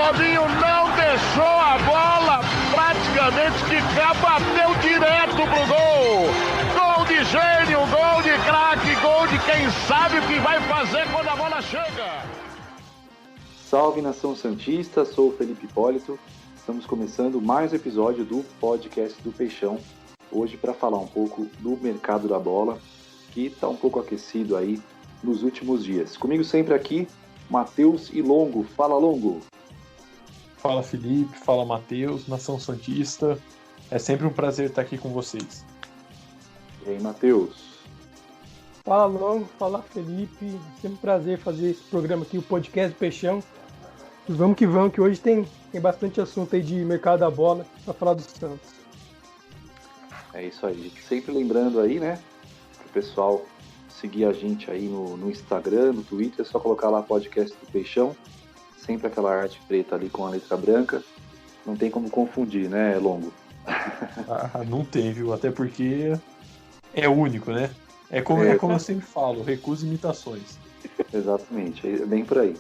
Robinho não deixou a bola, praticamente de cá, bateu direto pro gol. Gol de gênio, gol de craque, gol de quem sabe o que vai fazer quando a bola chega. Salve, Nação Santista, sou o Felipe Hipólito. Estamos começando mais um episódio do podcast do Peixão. Hoje para falar um pouco do mercado da bola, que está um pouco aquecido aí nos últimos dias. Comigo sempre aqui, Matheus e Longo. Fala, Longo! Fala, Felipe. Fala, Matheus. Nação Santista. É sempre um prazer estar aqui com vocês. E aí, Matheus? Fala, Longo. Fala, Felipe. Sempre um prazer fazer esse programa aqui, o podcast do Peixão. E vamos, que hoje tem bastante assunto aí de mercado da bola para falar do Santos. É isso aí. Sempre lembrando aí, né, para o pessoal seguir a gente aí no Instagram, no Twitter, é só colocar lá podcast do Peixão. Sempre aquela arte preta ali com a letra branca. Não tem como confundir, né, Longo? Não tem, viu? Até porque é único, né? É como eu sempre falo, recuso imitações. Exatamente, é bem por aí.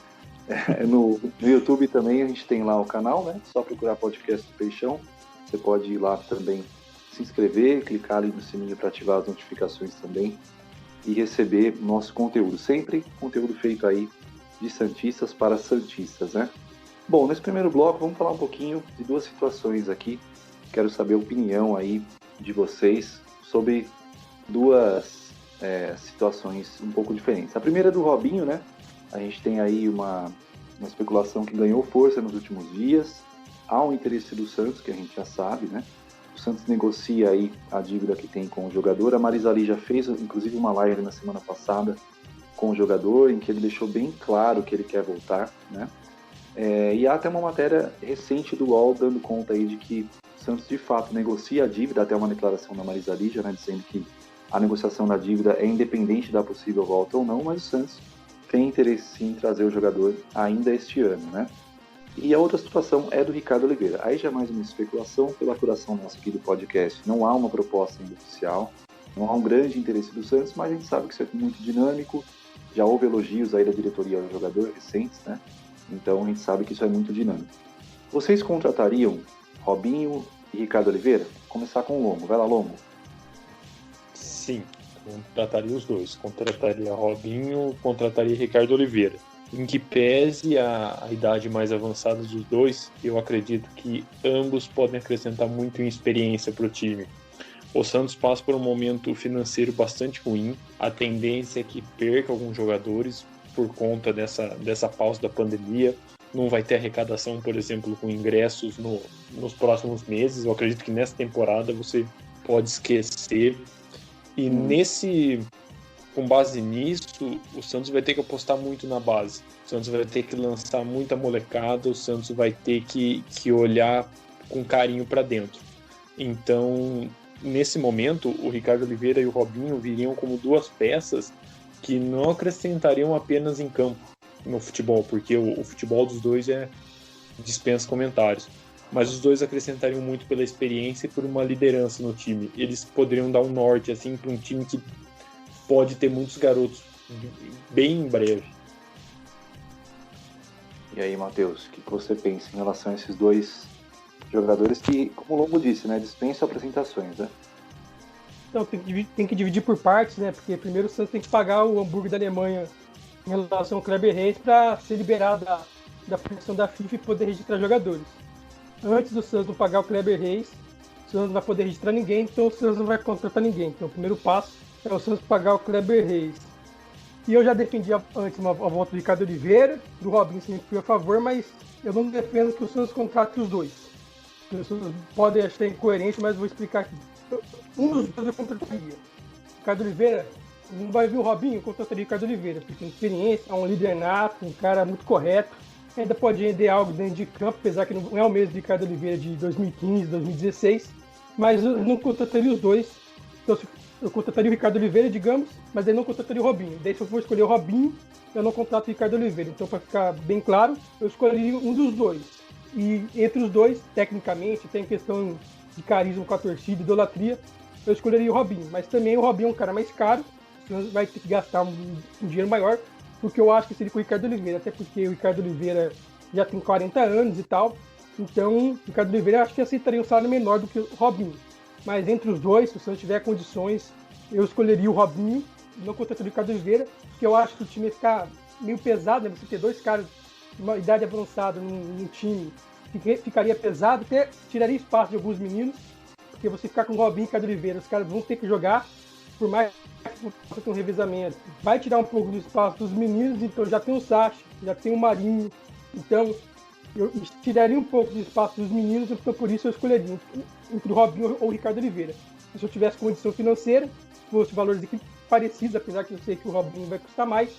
No YouTube também a gente tem lá o canal, né? Só procurar podcast do Peixão. Você pode ir lá também se inscrever, clicar ali no sininho para ativar as notificações também e receber nosso conteúdo. Sempre conteúdo feito aí de santistas para santistas, né? Bom, nesse primeiro bloco vamos falar um pouquinho de duas situações aqui. Quero saber a opinião aí de vocês sobre duas situações um pouco diferentes. A primeira é do Robinho, né? A gente tem aí uma especulação que ganhou força nos últimos dias. Há um interesse do Santos, que a gente já sabe, né? O Santos negocia aí a dívida que tem com o jogador. A Marisali já fez, inclusive, uma live na semana passada com o jogador, em que ele deixou bem claro que ele quer voltar, né? E há até uma matéria recente do UOL dando conta aí de que o Santos, de fato, negocia a dívida, até uma declaração da Marisali, né, dizendo que a negociação da dívida é independente da possível volta ou não, mas o Santos tem interesse sim em trazer o jogador ainda este ano, né? E a outra situação é do Ricardo Oliveira. Aí já é mais uma especulação pela apuração nossa aqui do podcast. Não há uma proposta ainda oficial, não há um grande interesse do Santos, mas a gente sabe que isso é muito dinâmico. Já houve elogios aí da diretoria ao jogador recentes, né? Então a gente sabe que isso é muito dinâmico. Vocês contratariam Robinho e Ricardo Oliveira? Vou começar com o Longo. Vai lá, Longo. Sim, contrataria os dois. Contrataria Robinho, contrataria Ricardo Oliveira. Em que pese a idade mais avançada dos dois, eu acredito que ambos podem acrescentar muito em experiência para o time. O Santos passa por um momento financeiro bastante ruim. A tendência é que perca alguns jogadores por conta dessa pausa da pandemia. Não vai ter arrecadação, por exemplo, com ingressos nos próximos meses. Eu acredito que nessa temporada você pode esquecer. E com base nisso, o Santos vai ter que apostar muito na base. O Santos vai ter que lançar muita molecada. O Santos vai ter que olhar com carinho para dentro. Então, nesse momento, o Ricardo Oliveira e o Robinho viriam como duas peças que não acrescentariam apenas em campo no futebol, porque o futebol dos dois dispensa comentários. Mas os dois acrescentariam muito pela experiência e por uma liderança no time. Eles poderiam dar um norte assim para um time que pode ter muitos garotos bem em breve. E aí, Matheus, o que você pensa em relação a esses dois jogadores que, como o Longo disse, né, dispensam apresentações, né? Então tem que dividir por partes, né? Porque primeiro o Santos tem que pagar o hambúrguer da Alemanha em relação ao Kleber Reis para ser liberado da punição da FIFA e poder registrar jogadores. Antes do Santos não pagar o Kleber Reis, o Santos não vai poder registrar ninguém, então o Santos não vai contratar ninguém. Então o primeiro passo é o Santos pagar o Kleber Reis. E eu já defendi antes a volta do Ricardo Oliveira, do Robinho sempre fui a favor, mas eu não defendo que o Santos contrate os dois. As pessoas podem achar incoerente, mas vou explicar aqui. Um dos dois eu contrataria. Ricardo Oliveira, não vai vir o Robinho, eu contrataria o Ricardo Oliveira, porque tem experiência, é um líder nato, um cara muito correto, ainda pode render algo dentro de campo, apesar que não é o mesmo Ricardo Oliveira de 2015, 2016, mas eu não contrataria os dois. Então, eu contrataria o Ricardo Oliveira, digamos, mas eu não contrataria o Robinho. Daí, se eu for escolher o Robinho, eu não contrato o Ricardo Oliveira. Então, para ficar bem claro, eu escolheria um dos dois. E entre os dois, tecnicamente, tem questão de carisma com a torcida, idolatria, eu escolheria o Robinho. Mas também o Robinho é um cara mais caro, você vai ter que gastar um dinheiro maior, porque eu acho que seria com o Ricardo Oliveira. Até porque o Ricardo Oliveira já tem 40 anos e tal. Então, o Ricardo Oliveira acho que aceitaria um salário menor do que o Robinho. Mas entre os dois, se o Santos tiver condições, eu escolheria o Robinho, não contra o Ricardo Oliveira, porque eu acho que o time ia ficar meio pesado, né? Você ter dois caras de uma idade avançada num time, ficaria pesado, até tiraria espaço de alguns meninos, porque você ficar com o Robinho e o Ricardo Oliveira, os caras vão ter que jogar, por mais que possa ter um revezamento. Vai tirar um pouco do espaço dos meninos, então já tem o Sacha, já tem o Marinho, então eu tiraria um pouco do espaço dos meninos, então por isso eu escolheria entre o Robinho ou o Ricardo Oliveira. Se eu tivesse condição financeira, fosse valores parecidos, apesar que eu sei que o Robinho vai custar mais,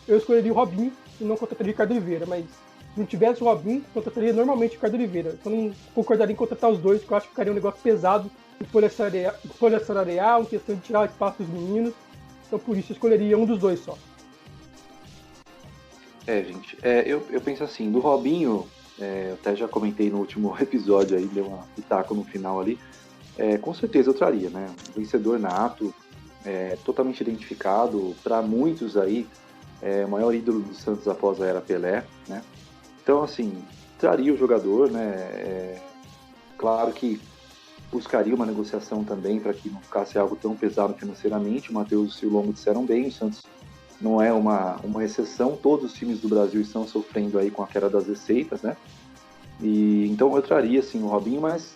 eu escolheria o Robinho e não contrataria o Ricardo Oliveira, mas se não tivesse o Robinho, contrataria normalmente o Ricardo Oliveira. Eu não concordaria em contratar os dois, porque eu acho que ficaria um negócio pesado em folha salarial, em questão de tirar o espaço dos meninos, então por isso eu escolheria um dos dois só. Gente, eu penso assim, do Robinho, eu até já comentei no último episódio aí, deu uma pitaco no final ali, com certeza eu traria, né? Um vencedor nato, totalmente identificado, para muitos aí, o maior ídolo do Santos após a era Pelé, né? Então, assim, traria o jogador, né? Claro que buscaria uma negociação também para que não ficasse algo tão pesado financeiramente. O Matheus e o Longo disseram bem, o Santos não é uma exceção, todos os times do Brasil estão sofrendo aí com a queda das receitas, né? E então eu traria, assim, o Robinho, mas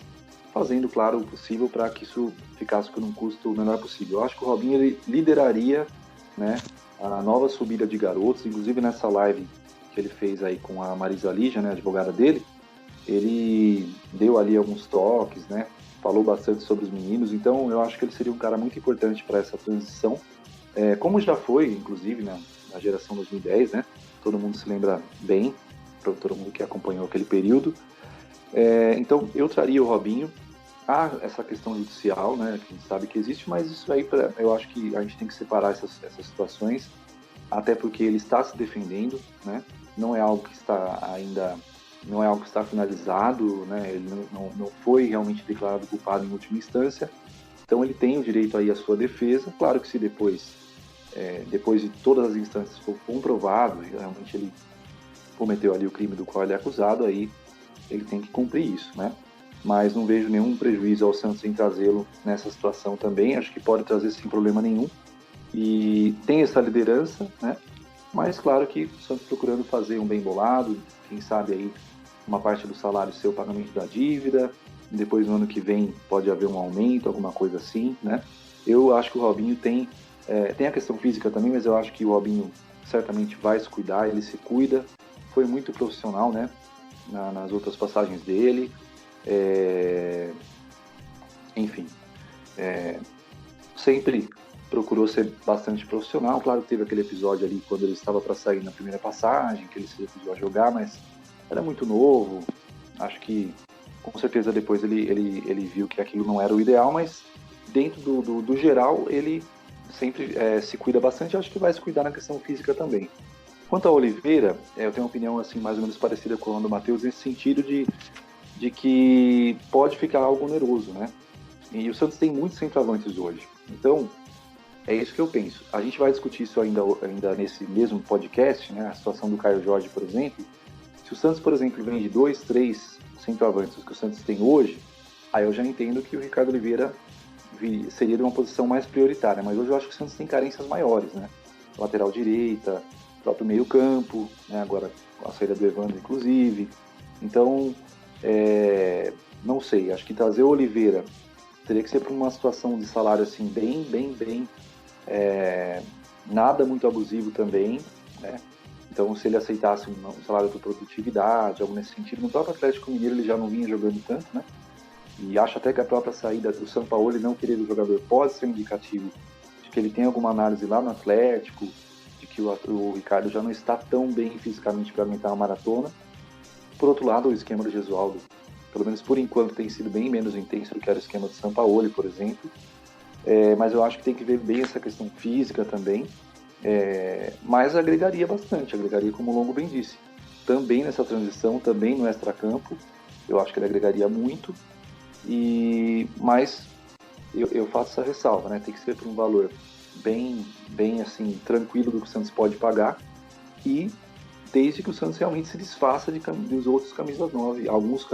fazendo, claro, o possível para que isso ficasse por um custo o menor possível. Eu acho que o Robinho ele lideraria, né, a nova subida de garotos, inclusive nessa live que ele fez aí com a Marisa Lígia, né, a advogada dele, ele deu ali alguns toques, né, falou bastante sobre os meninos, então eu acho que ele seria um cara muito importante para essa transição, como já foi, inclusive, né, na geração 2010, né, todo mundo se lembra bem, para todo mundo que acompanhou aquele período. Então eu traria o Robinho. Há essa questão judicial, né, que a gente sabe que existe, mas isso aí eu acho que a gente tem que separar essas situações, até porque ele está se defendendo, né, não é algo que está finalizado, né, ele não foi realmente declarado culpado em última instância, então ele tem o direito aí à sua defesa. Claro que se depois de todas as instâncias for comprovado, realmente ele cometeu ali o crime do qual ele é acusado, aí ele tem que cumprir isso, né? Mas não vejo nenhum prejuízo ao Santos em trazê-lo nessa situação também. Acho que pode trazer sem problema nenhum. E tem essa liderança, né? Mas claro que o Santos procurando fazer um bem bolado, quem sabe aí uma parte do salário ser o pagamento da dívida, depois no ano que vem pode haver um aumento, alguma coisa assim, né? Eu acho que o Robinho tem a questão física também, mas eu acho que o Robinho certamente vai se cuidar, ele se cuida, foi muito profissional, né? Nas outras passagens dele. Enfim, sempre procurou ser bastante profissional. Claro que teve aquele episódio ali quando ele estava para sair na primeira passagem, que ele se recusou a jogar, mas era muito novo. Acho que com certeza depois ele viu que aquilo não era o ideal, mas dentro do geral ele sempre se cuida bastante. Acho que vai se cuidar na questão física também. Quanto ao Oliveira, eu tenho uma opinião assim, mais ou menos parecida com a do Matheus, nesse sentido de que pode ficar algo oneroso, né? E o Santos tem muitos centroavantes hoje. Então, é isso que eu penso. A gente vai discutir isso ainda nesse mesmo podcast, né? A situação do Caio Jorge, por exemplo. Se o Santos, por exemplo, vem de 2, 3 centroavantes que o Santos tem hoje, aí eu já entendo que o Ricardo Oliveira seria de uma posição mais prioritária. Mas hoje eu acho que o Santos tem carências maiores, né? Lateral direita, próprio meio campo, né? Agora a saída do Evandro, inclusive. Então, não sei, acho que trazer o Oliveira teria que ser para uma situação de salário assim, bem, nada muito abusivo também, né? Então, se ele aceitasse um salário por produtividade, algo nesse sentido, no próprio Atlético Mineiro ele já não vinha jogando tanto, né? E acho até que a própria saída do Sampaoli não querer o jogador pode ser um indicativo de que ele tem alguma análise lá no Atlético, de que o Ricardo já não está tão bem fisicamente para aguentar uma maratona. Por outro lado, o esquema do Gesualdo, pelo menos por enquanto, tem sido bem menos intenso do que era o esquema do Sampaoli, por exemplo. Mas eu acho que tem que ver bem essa questão física também. Mas agregaria bastante, agregaria, como o Longo bem disse. Também nessa transição, também no extracampo, eu acho que ele agregaria muito. Mas eu faço essa ressalva, né? Tem que ser por um valor bem assim, tranquilo do que o Santos pode pagar. E desde que o Santos realmente se desfaça dos outros camisas 9, alguns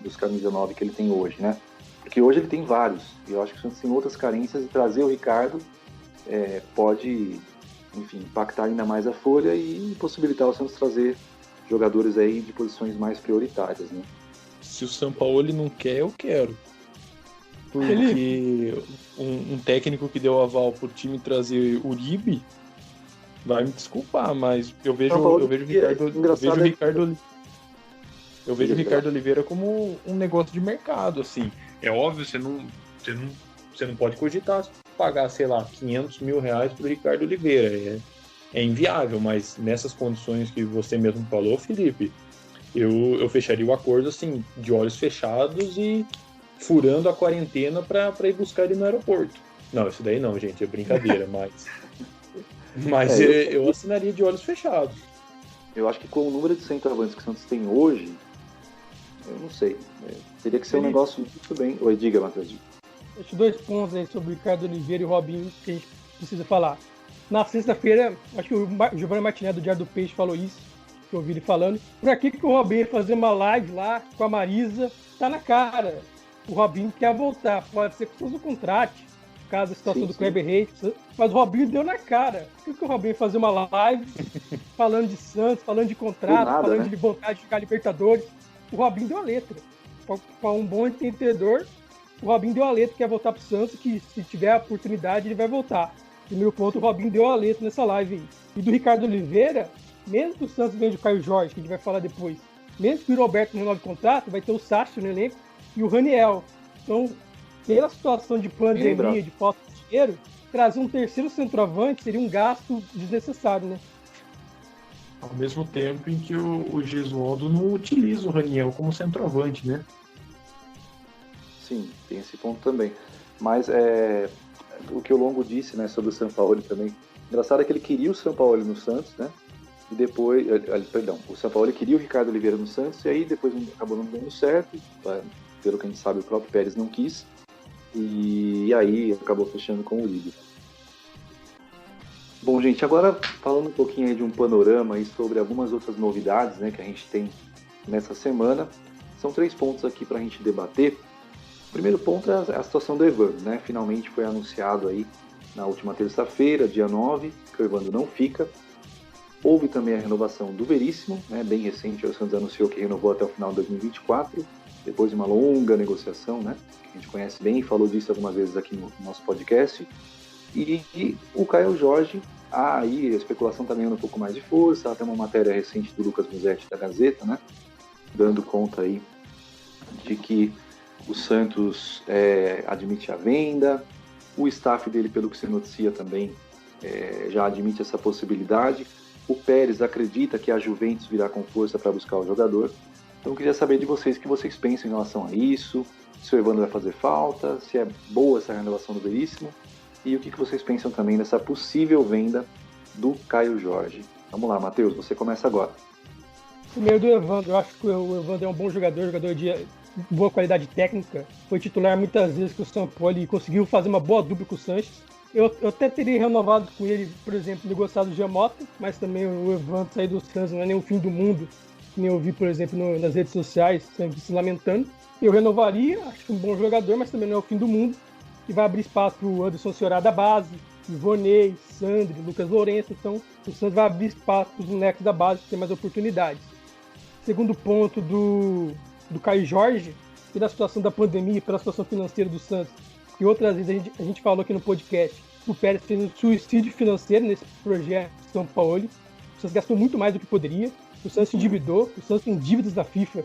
dos camisa 9 que ele tem hoje, né? Porque hoje ele tem vários, e eu acho que o Santos tem outras carências, e trazer o Ricardo pode, enfim, impactar ainda mais a folha e possibilitar o Santos trazer jogadores aí de posições mais prioritárias, né? Se o Sampaoli não quer, eu quero. Porque um técnico que deu aval pro time trazer Uribe vai me desculpar, mas eu vejo o Ricardo Oliveira como um negócio de mercado, assim. É óbvio, você não pode cogitar pagar, sei lá, 500 mil reais pro Ricardo Oliveira. É inviável, mas nessas condições que você mesmo falou, Felipe, eu fecharia o acordo, assim, de olhos fechados e furando a quarentena para ir buscar ele no aeroporto. Não, isso daí não, gente, é brincadeira, mas eu assinaria de olhos fechados. Eu acho que com o número de centroavantes que o Santos tem hoje, eu não sei. Teria que ser um negócio muito bem. Oi, diga, Matheus. Deixa 2 pontos aí sobre o Ricardo Oliveira e o Robinho que a gente precisa falar. Na sexta-feira, acho que o Giovanni Martinelli do Diário do Peixe falou isso, que eu ouvi ele falando. Pra que o Robinho ia fazer uma live lá com a Marisa? Tá na cara. O Robinho quer voltar. Pode ser que o Santos contrate, caso a situação do Kleber Reis. Mas o Robinho deu na cara. Por que o Robinho ia fazer uma live falando de Santos, falando de contrato, falando de vontade de jogar Libertadores? O Robinho deu a letra. Para um bom entendedor, o Robinho deu a letra que quer voltar pro Santos, que se tiver a oportunidade ele vai voltar. Primeiro ponto, o Robinho deu a letra nessa live aí. E do Ricardo Oliveira, mesmo que o Santos vende o Caio Jorge, que a gente vai falar depois, mesmo que o Roberto não renove contrato, vai ter o Sacha no elenco e o Raniel. Então, pela situação de pandemia, de falta de dinheiro, trazer um terceiro centroavante seria um gasto desnecessário, né? Ao mesmo tempo em que o Gesualdo não utiliza o Raniel como centroavante, né? Sim, tem esse ponto também. Mas o que o Longo disse, né, sobre o Sampaoli também. Engraçado é que ele queria o Sampaoli no Santos, né? E depois, o Sampaoli queria o Ricardo Oliveira no Santos, e aí depois acabou não dando certo. Pelo que a gente sabe, o próprio Pérez não quis. E aí acabou fechando com o Uribe. Bom, gente, agora falando um pouquinho aí de um panorama aí sobre algumas outras novidades, né, que a gente tem nessa semana. São 3 pontos aqui para a gente debater. O primeiro ponto é a situação do Evandro, né? Finalmente foi anunciado aí na última terça-feira, dia 9, que o Evandro não fica. Houve também a renovação do Veríssimo, né? Bem recente, o Santos anunciou que renovou até o final de 2024, depois de uma longa negociação, né? Que a gente conhece bem e falou disso algumas vezes aqui no nosso podcast. E o Caio Jorge, aí a especulação está ganhando um pouco mais de força, até uma matéria recente do Lucas Musetti da Gazeta, né? Dando conta aí de que o Santos admite a venda, o staff dele, pelo que se noticia também, já admite essa possibilidade. O Pérez acredita que a Juventus virá com força para buscar o jogador. Então eu queria saber de vocês o que vocês pensam em relação a isso, se o Evandro vai fazer falta, se é boa essa renovação do Veríssimo, e o que vocês pensam também dessa possível venda do Caio Jorge. Vamos lá, Matheus, você começa agora. Primeiro do Evandro, eu acho que o Evandro é um bom jogador de boa qualidade técnica, foi titular muitas vezes com o Sampaoli e conseguiu fazer uma boa dupla com o Sanches. Eu até teria renovado com ele, por exemplo, negociado o Giamota, mas também o Evandro sair do Santos não é nem o fim do mundo, que nem eu vi, por exemplo, nas redes sociais, sempre se lamentando. Eu renovaria, acho que um bom jogador, mas também não é o fim do mundo, e vai abrir espaço para o Anderson Ciorá da base, Ivonei, Sandri, Lucas Lourenço. Então o Santos vai abrir espaço para os moleques da base ter mais oportunidades. Segundo ponto do Caio Jorge, pela situação da pandemia, pela situação financeira do Santos, e outras vezes a gente falou aqui no podcast, o Pérez fez um suicídio financeiro nesse projeto de São Paulo. O Santos gastou muito mais do que poderia, o Santos se endividou, o Santos tem dívidas da FIFA,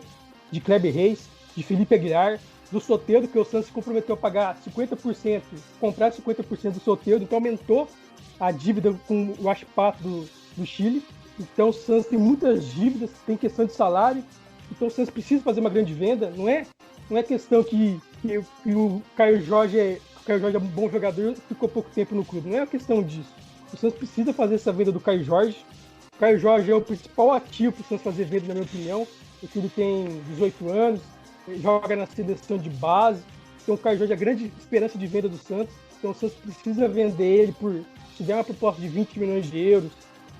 de Kleber Reis, de Felipe Aguilar, do Soteldo, que o Santos se comprometeu a pagar 50%, comprar 50% do Soteldo, então aumentou a dívida com o Huachipato do Chile. Então o Santos tem muitas dívidas, tem questão de salário, então o Santos precisa fazer uma grande venda. Não é questão que o Caio Jorge é um bom jogador, ficou pouco tempo no clube, não é uma questão disso. O Santos precisa fazer essa venda do Caio Jorge. O Caio Jorge é o principal ativo para o Santos fazer venda, na minha opinião. O filho tem 18 anos, joga na seleção de base, então o Caio Jorge é a grande esperança de venda do Santos. Então o Santos precisa vender ele se tiver uma proposta de 20 milhões de euros,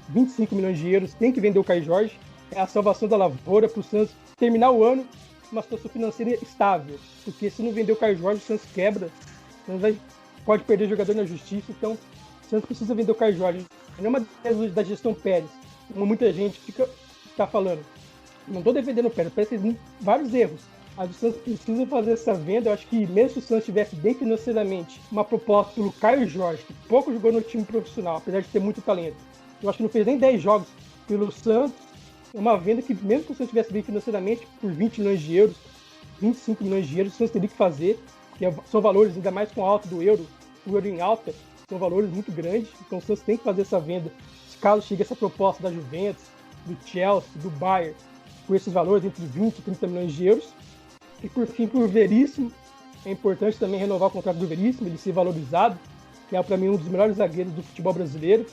25 milhões de euros, tem que vender o Caio Jorge. É a salvação da lavoura para o Santos terminar o ano com uma situação financeira estável. Porque se não vender o Caio Jorge, o Santos quebra. O Santos pode perder jogador na justiça. Então, o Santos precisa vender o Caio Jorge. Não é uma defesa da gestão Pérez, como muita gente está falando. Não estou defendendo o Pérez. O Pérez tem vários erros. Mas o Santos precisa fazer essa venda. Eu acho que mesmo se o Santos tivesse bem financeiramente uma proposta pelo Caio Jorge, que pouco jogou no time profissional, apesar de ter muito talento, eu acho que não fez nem 10 jogos pelo Santos, é uma venda que mesmo que o Santos tivesse bem financeiramente, por 20 milhões de euros, 25 milhões de euros, o Santos teria que fazer, que são valores, ainda mais com a alta do euro, o euro em alta, são valores muito grandes, então o Santos tem que fazer essa venda. Se caso chegue essa proposta da Juventus, do Chelsea, do Bayern, por esses valores entre 20 e 30 milhões de euros. E por fim, por Veríssimo, é importante também renovar o contrato do Veríssimo, ele ser valorizado, que é para mim um dos melhores zagueiros do futebol brasileiro.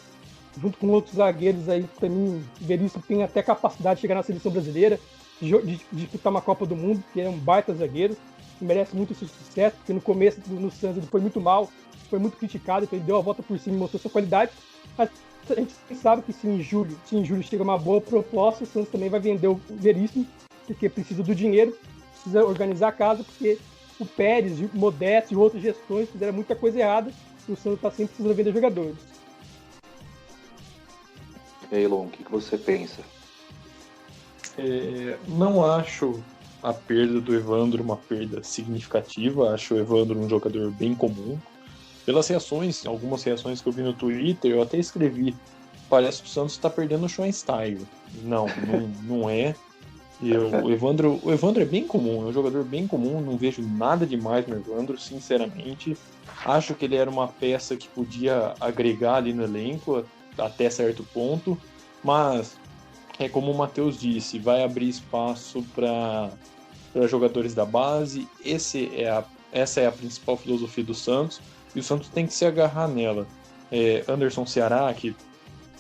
Junto com outros zagueiros aí, para mim, o Veríssimo tem até capacidade de chegar na seleção brasileira, de disputar uma Copa do Mundo, que é um baita zagueiro, e merece muito esse sucesso, porque no começo no Santos ele foi muito mal, foi muito criticado, então ele deu a volta por cima e mostrou sua qualidade. Mas a gente sabe que se em julho chega uma boa proposta, o Santos também vai vender o Veríssimo, porque precisa do dinheiro, precisa organizar a casa, porque o Pérez, o Modesto e outras gestões fizeram muita coisa errada e o Santos está sempre precisando vender jogadores. E aí, Lon, o que você pensa? Não acho a perda do Evandro uma perda significativa. Acho o Evandro um jogador bem comum. Pelas reações, algumas reações que eu vi no Twitter, eu até escrevi: parece que o Santos está perdendo o Schweinsteiger. Não é. O Evandro é bem comum, é um jogador bem comum, não vejo nada demais no Evandro, sinceramente. Acho que ele era uma peça que podia agregar ali no elenco até certo ponto, mas é como o Matheus disse, vai abrir espaço para jogadores da base. Essa é a principal filosofia do Santos, e o Santos tem que se agarrar nela. Anderson Ceará, que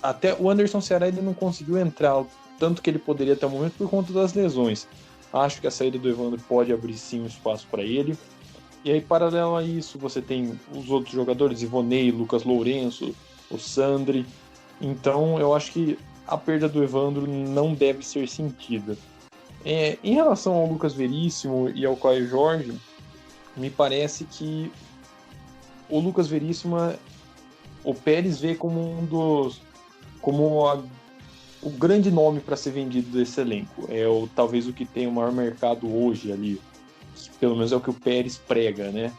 até o Anderson Ceará ele não conseguiu entrar tanto que ele poderia até o momento por conta das lesões. Acho que a saída do Evandro pode abrir sim um espaço para ele. E aí, paralelo a isso, você tem os outros jogadores, Ivonei, Lucas Lourenço, o Sandri. Então, eu acho que a perda do Evandro não deve ser sentida. Em relação ao Lucas Veríssimo e ao Caio Jorge, me parece que o Lucas Veríssimo, o Pérez vê como o grande nome para ser vendido desse elenco. Talvez o que tem o maior mercado hoje ali, pelo menos é o que o Pérez prega, né?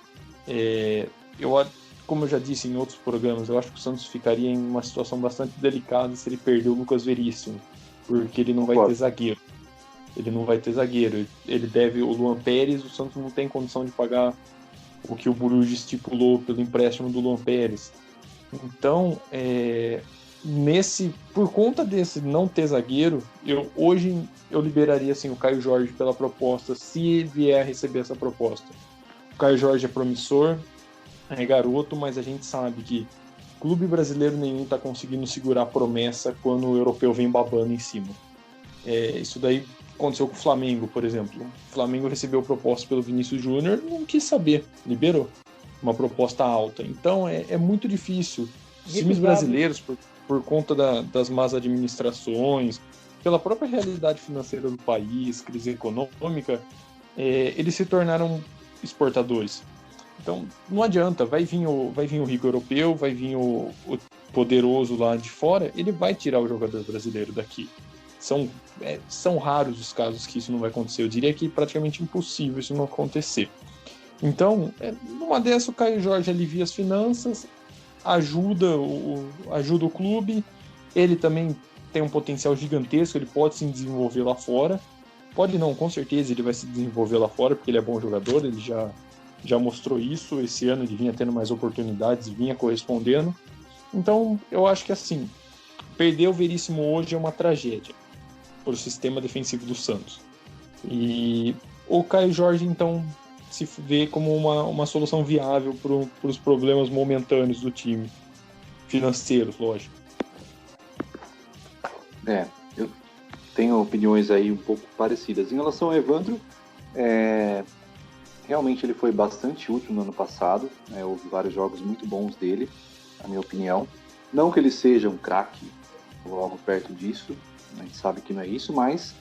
Como eu já disse em outros programas, eu acho que o Santos ficaria em uma situação bastante delicada se ele perder o Lucas Veríssimo, porque ele não vai ter zagueiro. Ele deve o Luan Pérez, o Santos não tem condição de pagar o que o Borucci estipulou pelo empréstimo do Luan Pérez. Então, por conta desse não ter zagueiro, hoje eu liberaria assim, o Caio Jorge pela proposta, se vier a receber essa proposta. O Caio Jorge é promissor, é garoto, mas a gente sabe que clube brasileiro nenhum está conseguindo segurar a promessa quando o europeu vem babando em cima. Isso daí aconteceu com o Flamengo, por exemplo. O Flamengo recebeu proposta pelo Vinícius Júnior, não quis saber, liberou uma proposta alta. Então é muito difícil. Os times brasileiros, por conta das más administrações, pela própria realidade financeira do país, crise econômica, eles se tornaram exportadores. Então, não adianta, vai vir o rico europeu, vai vir o poderoso lá de fora, ele vai tirar o jogador brasileiro daqui. São raros os casos que isso não vai acontecer. Eu diria que é praticamente impossível isso não acontecer. Então, numa dessa, o Caio Jorge alivia as finanças, ajuda o clube. Ele também tem um potencial gigantesco, ele pode se desenvolver lá fora. Pode não, com certeza ele vai se desenvolver lá fora, porque ele é bom jogador, ele já mostrou isso. Esse ano ele vinha tendo mais oportunidades, vinha correspondendo. Então, eu acho que assim, perder o Veríssimo hoje é uma tragédia para o sistema defensivo do Santos. E o Caio Jorge, então, se vê como uma solução viável para os problemas momentâneos do time, financeiros, lógico. Eu tenho opiniões aí um pouco parecidas. Em relação ao Evandro, realmente ele foi bastante útil no ano passado, houve vários jogos muito bons dele, na minha opinião. Não que ele seja um craque, algo perto disso. A gente sabe que não é isso, mas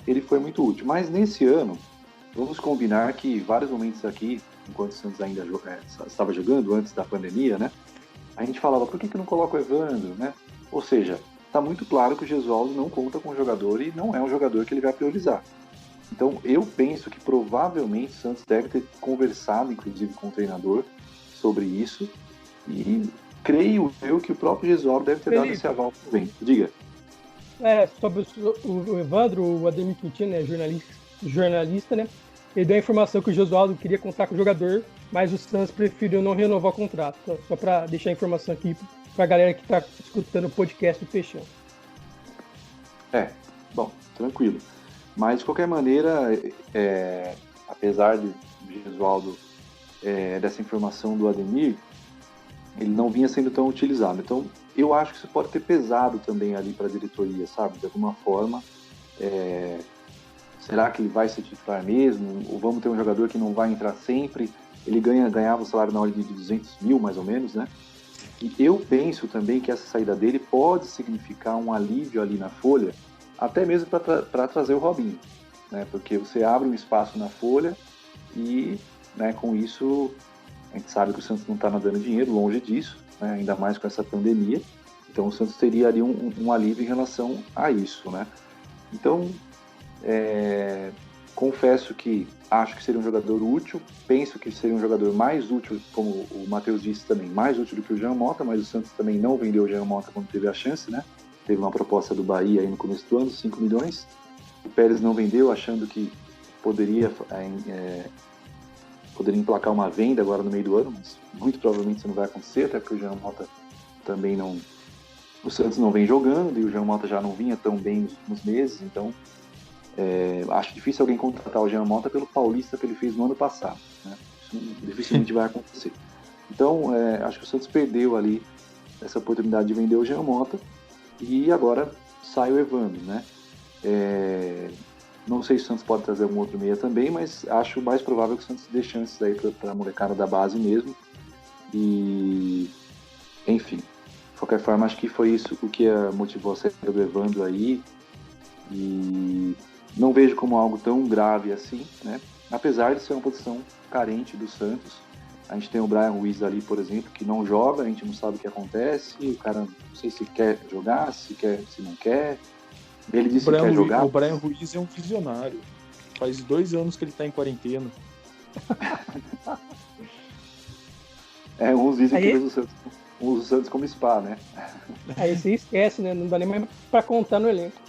ele foi muito útil. Mas nesse ano, vamos combinar que vários momentos aqui, enquanto o Santos ainda estava jogando, antes da pandemia, né? A gente falava, por que não coloca o Evandro, né? Ou seja, está muito claro que o Gesualdo não conta com o jogador e não é um jogador que ele vai priorizar. Então, eu penso que provavelmente o Santos deve ter conversado, inclusive, com o treinador sobre isso. E creio eu que o próprio Gesualdo deve ter dado esse aval também. Diga. Sobre o Evandro, o Ademir Quintino, né, jornalista, né? Ele deu a informação que o Gesualdo queria contar com o jogador, mas o Santos preferiu não renovar o contrato. Só para deixar a informação aqui para a galera que está escutando o podcast do Peixão. Bom, tranquilo. Mas, de qualquer maneira, apesar de Gesualdo, dessa informação do Ademir, ele não vinha sendo tão utilizado. Então, eu acho que isso pode ter pesado também ali para a diretoria, sabe? De alguma forma. Será que ele vai ser titular mesmo? Ou vamos ter um jogador que não vai entrar sempre? Ele ganhava o salário na ordem de 200 mil, mais ou menos, né? E eu penso também que essa saída dele pode significar um alívio ali na folha, até mesmo para trazer o Robinho, né? Porque você abre um espaço na folha e, né, com isso, a gente sabe que o Santos não está nadando dinheiro, longe disso, né? Ainda mais com essa pandemia. Então o Santos teria ali um alívio em relação a isso, né? Então, confesso que acho que seria um jogador útil, penso que seria um jogador mais útil, como o Matheus disse também, mais útil do que o Jean Mota, mas o Santos também não vendeu o Jean Mota quando teve a chance, né? Teve uma proposta do Bahia aí no começo do ano, 5 milhões. O Pérez não vendeu, achando que poderia emplacar uma venda agora no meio do ano, mas muito provavelmente isso não vai acontecer, até porque o Jean Mota também não... O Santos não vem jogando e o Jean Mota já não vinha tão bem nos últimos meses, então acho difícil alguém contratar o Jean Mota pelo Paulista que ele fez no ano passado, né? Isso dificilmente vai acontecer. Então, acho que o Santos perdeu ali essa oportunidade de vender o Jean Mota. E agora sai o Evandro, né? Não sei se o Santos pode trazer algum outro meia também, mas acho mais provável que o Santos dê chances aí para a molecada da base mesmo. E, enfim, de qualquer forma, acho que foi isso o que motivou a saída do Evandro aí. E não vejo como algo tão grave assim, né? Apesar de ser uma posição carente do Santos. A gente tem o Brian Ruiz ali, por exemplo, que não joga, a gente não sabe o que acontece, o cara não sei se quer jogar, se não quer. Ele disse que quer jogar. O Brian Ruiz é um visionário. Faz 2 anos que ele está em quarentena. Uns dizem que usa o Santos como spa, né? Aí você esquece, né? Não dá nem mais para contar no elenco.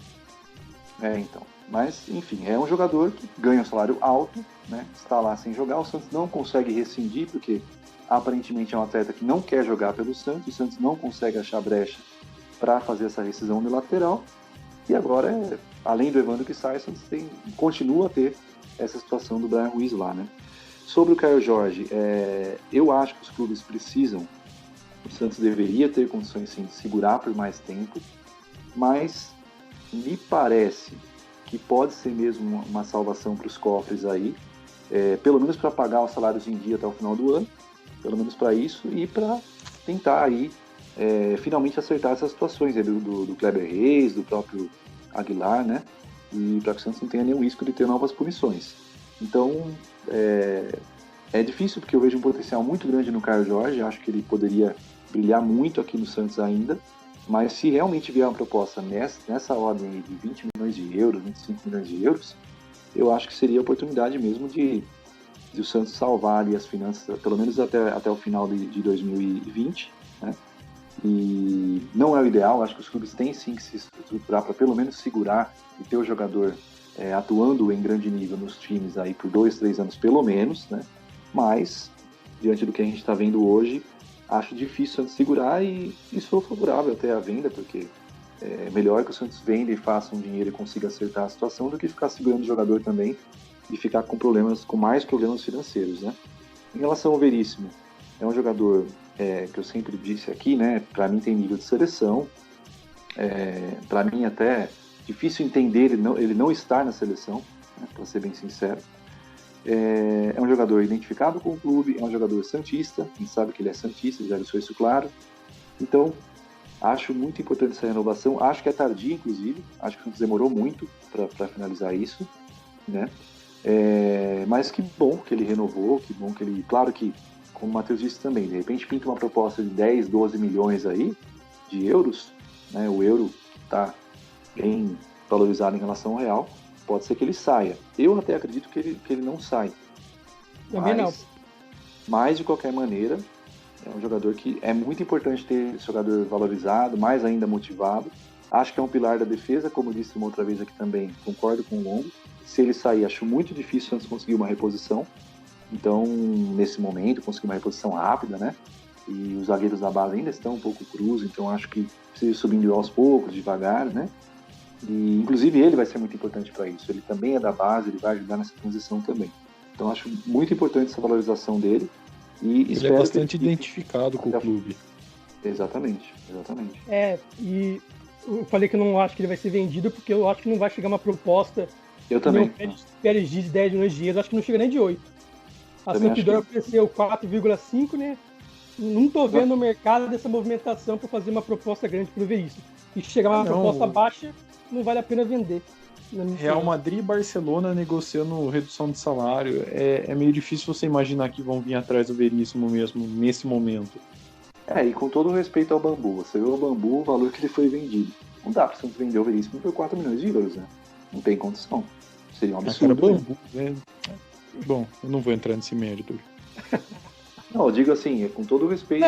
Então. Mas, enfim, é um jogador que ganha um salário alto, né? Está lá sem jogar. O Santos não consegue rescindir, porque aparentemente é um atleta que não quer jogar pelo Santos. O Santos não consegue achar brecha para fazer essa rescisão unilateral. E agora, além do Evandro que sai, o Santos continua a ter essa situação do Brian Ruiz lá, né? Sobre o Caio Jorge, eu acho que os clubes precisam, o Santos deveria ter condições sim de segurar por mais tempo, mas me parece que pode ser mesmo uma salvação para os cofres aí, pelo menos para pagar os salários em dia até o final do ano, pelo menos para isso, e para tentar aí finalmente acertar essas situações aí do Kleber Reis, do próprio Aguilar, né? E para que o Santos não tenha nenhum risco de ter novas punições. Então, é difícil porque eu vejo um potencial muito grande no Caio Jorge, acho que ele poderia brilhar muito aqui no Santos ainda, mas se realmente vier uma proposta nessa ordem de 20 milhões de euros, 25 milhões de euros, eu acho que seria a oportunidade mesmo de o Santos salvar ali as finanças, pelo menos até o final de 2020, né? E não é o ideal, acho que os clubes têm sim que se estruturar para pelo menos segurar e ter o jogador atuando em grande nível nos times aí por 2, 3 anos pelo menos, né? Mas, diante do que a gente está vendo hoje, acho difícil o Santos segurar e sou favorável até a venda, porque é melhor que o Santos venda e faça um dinheiro e consiga acertar a situação do que ficar segurando o jogador também e ficar com mais problemas financeiros, né? Em relação ao Veríssimo, é um jogador que eu sempre disse aqui, né? Para mim tem nível de seleção, para mim até difícil entender ele não estar na seleção, né, para ser bem sincero. É um jogador identificado com o clube, é um jogador santista, a gente sabe que ele é santista, já deixou isso claro. Então, Acho muito importante essa renovação. Acho que é tardia, inclusive. Acho que o Santos demorou muito para finalizar isso, né? Mas que bom que ele renovou, que bom que ele... Claro que, como o Matheus disse também, de repente pinta uma proposta de 10, 12 milhões aí de euros, né? O euro está bem valorizado em relação ao real. Pode ser que ele saia. Eu até acredito que ele não sai. Também não. Mas, de qualquer maneira, é um jogador que é muito importante ter esse jogador valorizado, mais ainda motivado. Acho que é um pilar da defesa, como eu disse uma outra vez aqui também, concordo com o Longo. Se ele sair, acho muito difícil o Santos conseguir uma reposição. Então, nesse momento, conseguir uma reposição rápida, né? E os zagueiros da base ainda estão um pouco cruz, então acho que precisa ir subindo aos poucos, devagar, né? E, inclusive, ele vai ser muito importante para isso. Ele também é da base, ele vai ajudar nessa transição também. Então, acho muito importante essa valorização dele. E ele é bastante identificado com o clube. Exatamente. E eu falei que eu não acho que ele vai ser vendido, porque eu acho que não vai chegar uma proposta. Eu também. Pérez de 10 milhões de euros, acho que não chega nem de 8. A Sampdoria ofereceu 4,5, né? Não tô vendo no mercado dessa movimentação para fazer uma proposta grande para o Veríssimo. E se chegar uma proposta baixa, não vale a pena vender. Real Madrid e Barcelona negociando redução de salário. É meio difícil você imaginar que vão vir atrás do Veríssimo mesmo nesse momento. E com todo o respeito ao Bambu, você vê o Bambu, o valor que ele foi vendido. Não dá para o Santos vender o Veríssimo por 4 milhões de euros, né? Não tem condição. Seria um absurdo. Bambu, né? Bom, eu não vou entrar nesse mérito. Não, eu digo assim, com todo o respeito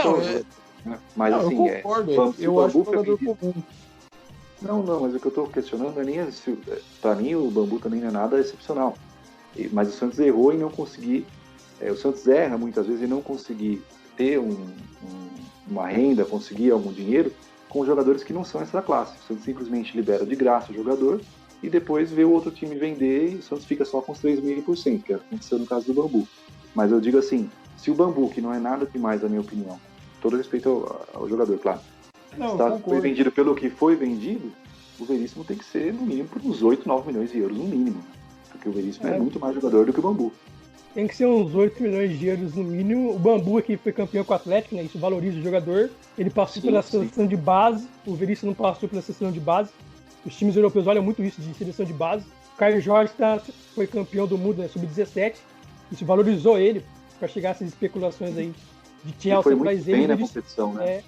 mas assim, eu concordo, eu acho o jogador comum. Não, mas o que eu estou questionando é nem se... Para mim, o Bambu também não é nada excepcional. Mas o Santos errou em não conseguir... o Santos erra muitas vezes em não conseguir ter uma renda, conseguir algum dinheiro com jogadores que não são extra classe. O Santos simplesmente libera de graça o jogador e depois vê o outro time vender e o Santos fica só com os 3,5%, que aconteceu no caso do Bambu. Mas eu digo assim, se o Bambu, que não é nada demais, na minha opinião, todo respeito ao jogador, claro, foi vendido pelo que foi vendido, o Veríssimo tem que ser, no mínimo, por uns 8, 9 milhões de euros, no mínimo. Porque o Veríssimo é muito mais jogador do que o Bambu. Tem que ser uns 8 milhões de euros no mínimo. O Bambu aqui foi campeão com o Atlético, né? Isso valoriza o jogador. Ele passou pela seleção de base, o Veríssimo não passou pela seleção de base. Os times europeus olham muito isso de seleção de base. O Caio Jorge foi campeão do mundo, né? Sub-17. Isso valorizou ele para chegar a essas especulações aí de Chelsea para ele. Bem na competição, né?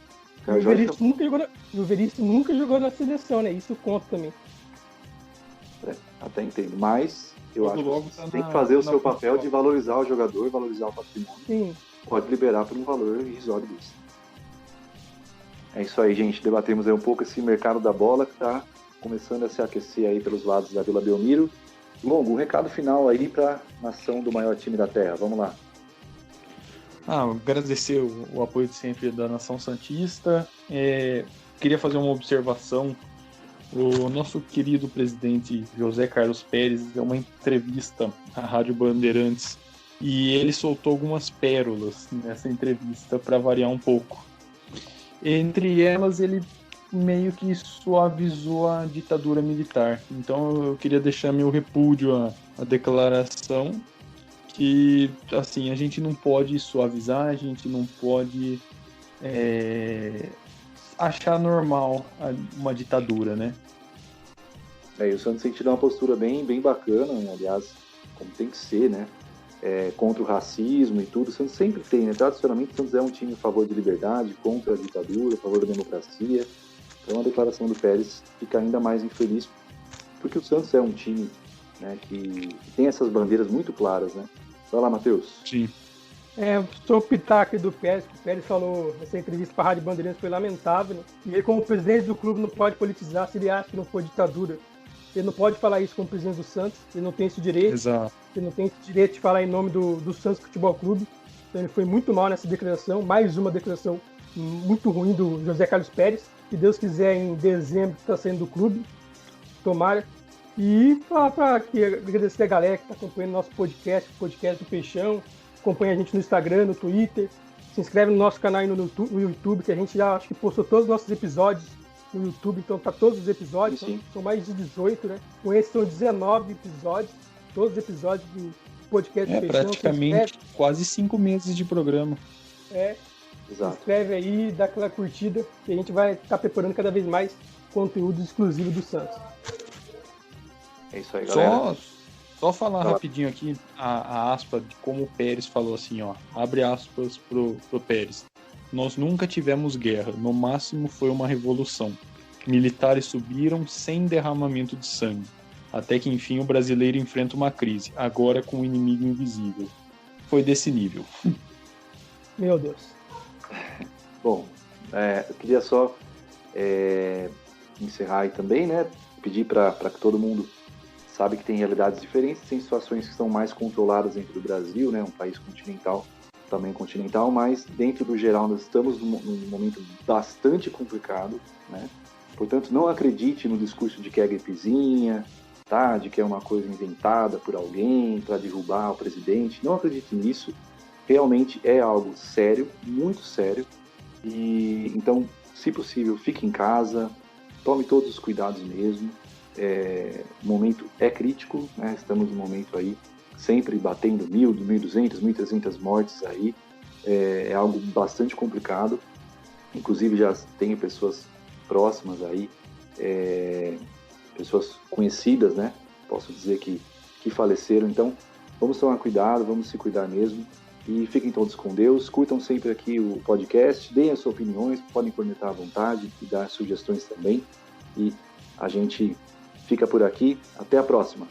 O Veríssimo nunca jogou na seleção, né? Isso conta também. Até entendo, mas eu acho que tem que fazer o seu papel de valorizar o jogador, valorizar o patrimônio. Sim. Pode liberar por um valor irrisório desse. É isso aí, gente. Debatemos aí um pouco esse mercado da bola que está começando a se aquecer aí pelos lados da Vila Belmiro. Longo, um recado final aí para a nação do maior time da Terra. Vamos lá. Agradecer o apoio de sempre da Nação Santista. Queria fazer uma observação. O nosso querido presidente José Carlos Pérez deu uma entrevista à Rádio Bandeirantes e ele soltou algumas pérolas nessa entrevista para variar um pouco. Entre elas, ele meio que suavizou a ditadura militar. Então eu queria deixar meu repúdio à declaração que, assim, a gente não pode suavizar, a gente não pode achar normal uma ditadura, né? E o Santos tem que tirar uma postura bem bacana, né? Aliás, como tem que ser, né? Contra o racismo e tudo. O Santos sempre tem, né? Tradicionalmente, o Santos é um time a favor de liberdade, contra a ditadura, a favor da democracia. Então, a declaração do Pérez fica ainda mais infeliz, porque o Santos é um time, né, que tem essas bandeiras muito claras, né? Vai lá, Matheus. Sim. Sou o pitaco do Pérez, que o Pérez falou nessa entrevista para a Rádio Bandeirantes, foi lamentável, né? E ele, como presidente do clube, não pode politizar se ele acha que não for ditadura. Ele não pode falar isso como presidente do Santos, ele não tem esse direito. Exato. Ele não tem esse direito de falar em nome do Santos Futebol Clube. Então ele foi muito mal nessa declaração, mais uma declaração muito ruim do José Carlos Pérez. Se Deus quiser, em dezembro está saindo do clube, tomara. E falar para agradecer a galera que está acompanhando nosso podcast, o podcast do Peixão. Acompanha a gente no Instagram, no Twitter. Se inscreve no nosso canal aí no YouTube, que a gente já acho que postou todos os nossos episódios no YouTube, então tá todos os episódios, são mais de 18, né? Com esses são 19 episódios, todos os episódios do podcast do Peixão. Praticamente quase 5 meses de programa. Exato. Se inscreve aí, dá aquela curtida, que a gente vai estar preparando cada vez mais conteúdo exclusivo do Santos. É isso aí, galera. Só falar rapidinho aqui a aspa de como o Pérez falou assim, ó. Abre aspas pro Pérez. Nós nunca tivemos guerra, no máximo foi uma revolução. Militares subiram sem derramamento de sangue. Até que enfim o brasileiro enfrenta uma crise, agora com um inimigo invisível. Foi desse nível. Meu Deus. Bom, eu queria só encerrar aí também, né? Pedir para que todo mundo sabe que tem realidades diferentes, tem situações que são mais controladas dentro do Brasil, né? Um país continental, também continental, mas dentro do geral nós estamos num momento bastante complicado, né? Portanto, não acredite no discurso de que é gripezinha, tá? De que é uma coisa inventada por alguém para derrubar o presidente. Não acredite nisso. Realmente é algo sério, muito sério. E então, se possível, fique em casa, tome todos os cuidados mesmo. O momento é crítico, né? Estamos num momento aí sempre batendo 1.000, 1.200, 1.300 mortes aí. É algo bastante complicado. Inclusive já tenho pessoas próximas aí, pessoas conhecidas, né? Posso dizer que faleceram. Então, vamos tomar cuidado, vamos se cuidar mesmo. E fiquem todos com Deus. Curtam sempre aqui o podcast, deem as suas opiniões, podem comentar à vontade e dar sugestões também. E a gente fica por aqui. Até a próxima.